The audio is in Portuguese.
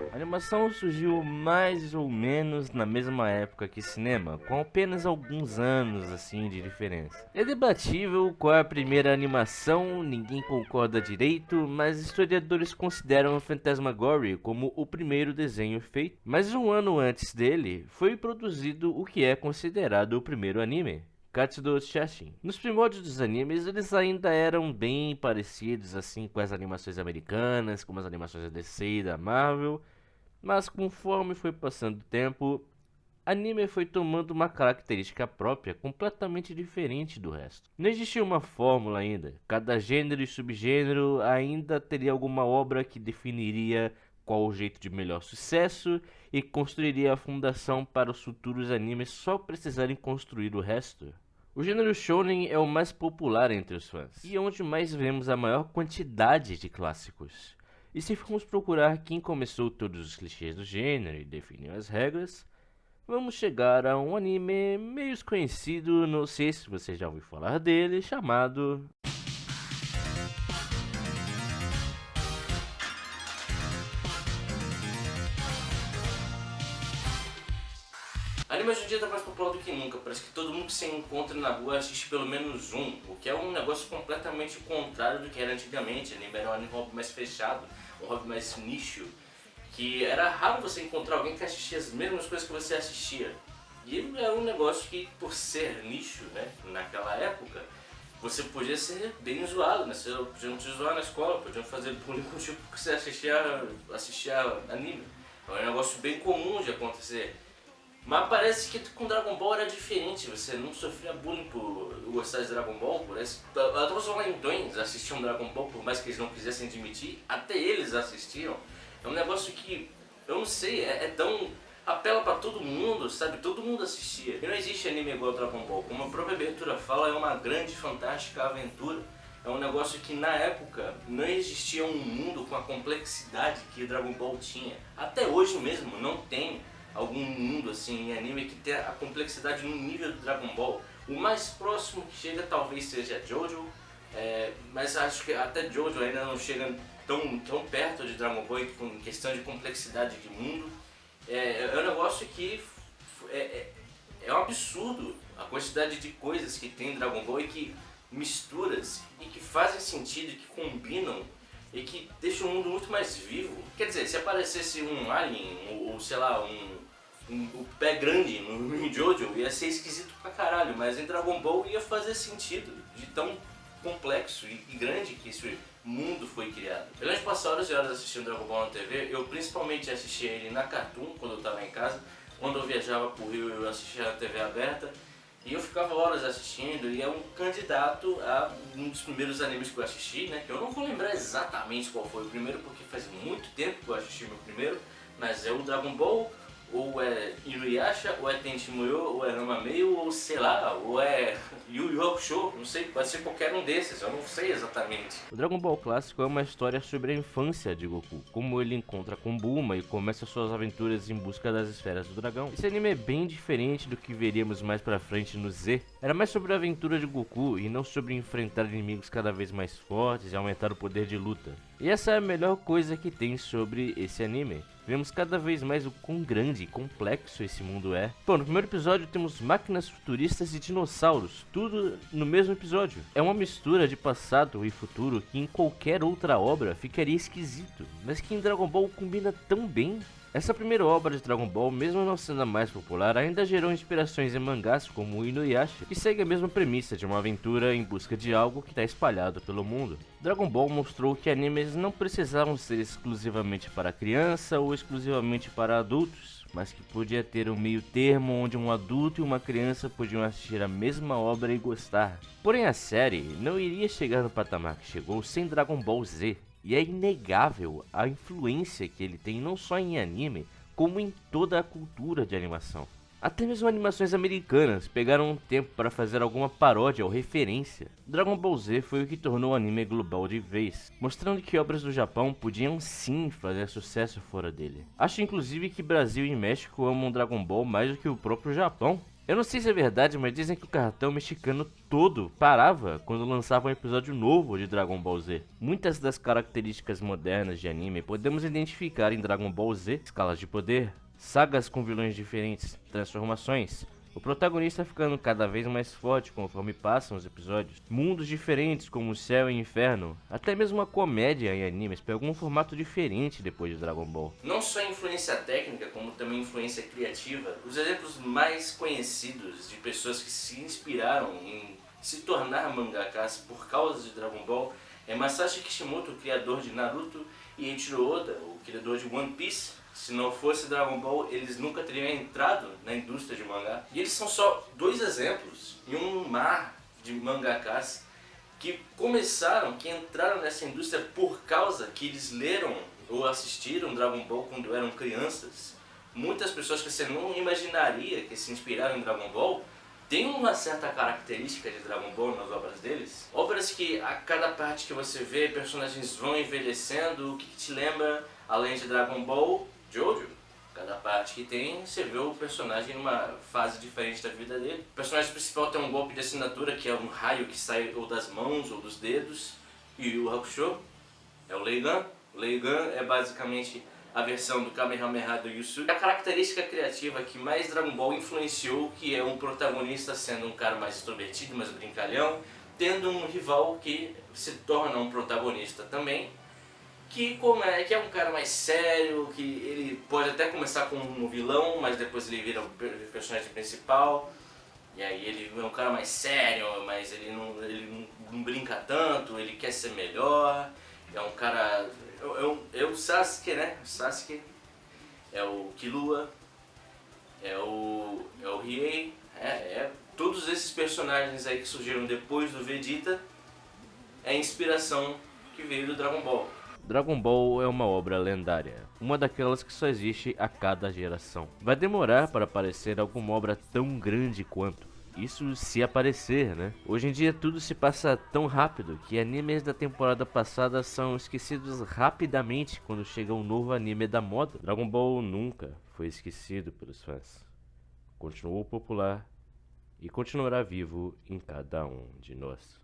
A animação surgiu mais ou menos na mesma época que cinema, com apenas alguns anos assim de diferença. É debatível qual é a primeira animação, ninguém concorda direito, mas historiadores consideram Phantasmagoria como o primeiro desenho feito. Mas um ano antes dele, foi produzido o que é considerado o primeiro anime, Katsudo Shashin. Nos primórdios dos animes, eles ainda eram bem parecidos assim com as animações americanas, como as animações da DC e da Marvel, mas conforme foi passando o tempo, anime foi tomando uma característica própria completamente diferente do resto. Não existia uma fórmula ainda, cada gênero e subgênero ainda teria alguma obra que definiria qual o jeito de melhor sucesso e construiria a fundação para os futuros animes só precisarem construir o resto. O gênero shounen é o mais popular entre os fãs, e é onde mais vemos a maior quantidade de clássicos. E se formos procurar quem começou todos os clichês do gênero e definiu as regras, vamos chegar a um anime meio desconhecido, não sei se você já ouviu falar dele, chamado... Anime hoje em dia tá mais popular do que nunca, parece que todo mundo que se encontra na rua assiste pelo menos um, o que é um negócio completamente contrário do que era antigamente. Anime era um hobby mais fechado, um hobby mais nicho, que era raro você encontrar alguém que assistia as mesmas coisas que você assistia. E era um negócio que, por ser nicho, né, naquela época, você podia ser bem zoado, né? Você podiam te zoar na escola, podiam fazer bullying contigo porque você assistia anime. É um negócio bem comum de acontecer. Mas parece que com Dragon Ball era diferente, você não sofria bullying por gostar de Dragon Ball, parece. Até os valentões assistiam Dragon Ball, por mais que eles não quisessem admitir, até eles assistiam. É um negócio que, eu não sei, é tão... apela pra todo mundo, sabe? Todo mundo assistia. E não existe anime igual Dragon Ball, como a própria abertura fala, é uma grande, fantástica aventura. É um negócio que na época não existia um mundo com a complexidade que Dragon Ball tinha. Até hoje mesmo não tem algum mundo assim em anime que tenha a complexidade no nível do Dragon Ball. O mais próximo que chega talvez seja Jojo, mas acho que até Jojo ainda não chega tão perto de Dragon Ball em questão de complexidade de mundo. É um negócio que é um absurdo a quantidade de coisas que tem em Dragon Ball e que misturas e que fazem sentido, e que combinam e que deixam o mundo muito mais vivo. Quer dizer, se aparecesse um alien ou sei lá, um pé grande no Jojo, ia ser esquisito pra caralho, mas em Dragon Ball ia fazer sentido de tão complexo e grande que esse mundo foi criado. Eu lembro de passar horas e horas assistindo Dragon Ball na TV. Eu principalmente assistia ele na Cartoon quando eu estava em casa. Quando eu viajava pro Rio eu assistia na TV aberta e eu ficava horas assistindo, e é um candidato a um dos primeiros animes que eu assisti, né? Que eu não vou lembrar exatamente qual foi o primeiro, porque faz muito tempo que eu assisti meu primeiro, mas é o Dragon Ball, ou é Inuyasha, ou é Tenchimuyo, ou é Ramameio, ou sei lá, ou é Yu Yu Hakusho, não sei, pode ser qualquer um desses, eu não sei exatamente. O Dragon Ball clássico é uma história sobre a infância de Goku, como ele encontra com Bulma e começa suas aventuras em busca das esferas do dragão. Esse anime é bem diferente do que veríamos mais pra frente no Z. Era mais sobre a aventura de Goku e não sobre enfrentar inimigos cada vez mais fortes e aumentar o poder de luta. E essa é a melhor coisa que tem sobre esse anime. Vemos cada vez mais o quão grande e complexo esse mundo é. Pô, no primeiro episódio temos máquinas futuristas e dinossauros, tudo no mesmo episódio. É uma mistura de passado e futuro que em qualquer outra obra ficaria esquisito, mas que em Dragon Ball combina tão bem. Essa primeira obra de Dragon Ball, mesmo não sendo a mais popular, ainda gerou inspirações em mangás como o Inuyasha, que segue a mesma premissa de uma aventura em busca de algo que está espalhado pelo mundo. Dragon Ball mostrou que animes não precisavam ser exclusivamente para criança ou exclusivamente para adultos, mas que podia ter um meio termo onde um adulto e uma criança podiam assistir a mesma obra e gostar. Porém a série não iria chegar no patamar que chegou sem Dragon Ball Z. E é inegável a influência que ele tem não só em anime, como em toda a cultura de animação. Até mesmo animações americanas pegaram um tempo para fazer alguma paródia ou referência. Dragon Ball Z foi o que tornou o anime global de vez, mostrando que obras do Japão podiam sim fazer sucesso fora dele. Acho inclusive que Brasil e México amam Dragon Ball mais do que o próprio Japão. Eu não sei se é verdade, mas dizem que o cartão mexicano todo parava quando lançava um episódio novo de Dragon Ball Z. Muitas das características modernas de anime podemos identificar em Dragon Ball Z: escalas de poder, sagas com vilões diferentes, transformações, o protagonista ficando cada vez mais forte conforme passam os episódios, mundos diferentes como o céu e o inferno, até mesmo a comédia em animes pegou um formato diferente depois de Dragon Ball. Não só influência técnica, como também influência criativa. Os exemplos mais conhecidos de pessoas que se inspiraram em se tornar mangakas por causa de Dragon Ball é Masashi Kishimoto, o criador de Naruto, e Eiichiro Oda, o criador de One Piece. Se não fosse Dragon Ball, eles nunca teriam entrado na indústria de mangá. E eles são só dois exemplos em um mar de mangakas que começaram, que entraram nessa indústria por causa que eles leram ou assistiram Dragon Ball quando eram crianças. Muitas pessoas que você não imaginaria que se inspiraram em Dragon Ball têm uma certa característica de Dragon Ball nas obras deles. Obras que a cada parte que você vê, personagens vão envelhecendo. O que te lembra, além de Dragon Ball? Jojo. Cada parte que tem, você vê o personagem em uma fase diferente da vida dele. O personagem principal tem um golpe de assinatura, que é um raio que sai ou das mãos ou dos dedos. E o Hakusho é o Leigan. O Leigan é basicamente a versão do Kamehameha do Yusuke. A característica criativa que mais Dragon Ball influenciou, que é um protagonista sendo um cara mais extrovertido, mais brincalhão, tendo um rival que se torna um protagonista também, que é um cara mais sério, que ele pode até começar como um vilão, mas depois ele vira o personagem principal. E aí ele é um cara mais sério, mas ele não brinca tanto, ele quer ser melhor. É um cara... É o Sasuke, né? O Sasuke é o Killua, é o Riei. Todos esses personagens aí que surgiram depois do Vegeta é a inspiração que veio do Dragon Ball. Dragon Ball é uma obra lendária, uma daquelas que só existe a cada geração. Vai demorar para aparecer alguma obra tão grande quanto. Isso se aparecer, né? Hoje em dia tudo se passa tão rápido que animes da temporada passada são esquecidos rapidamente quando chega um novo anime da moda. Dragon Ball nunca foi esquecido pelos fãs. Continuou popular e continuará vivo em cada um de nós.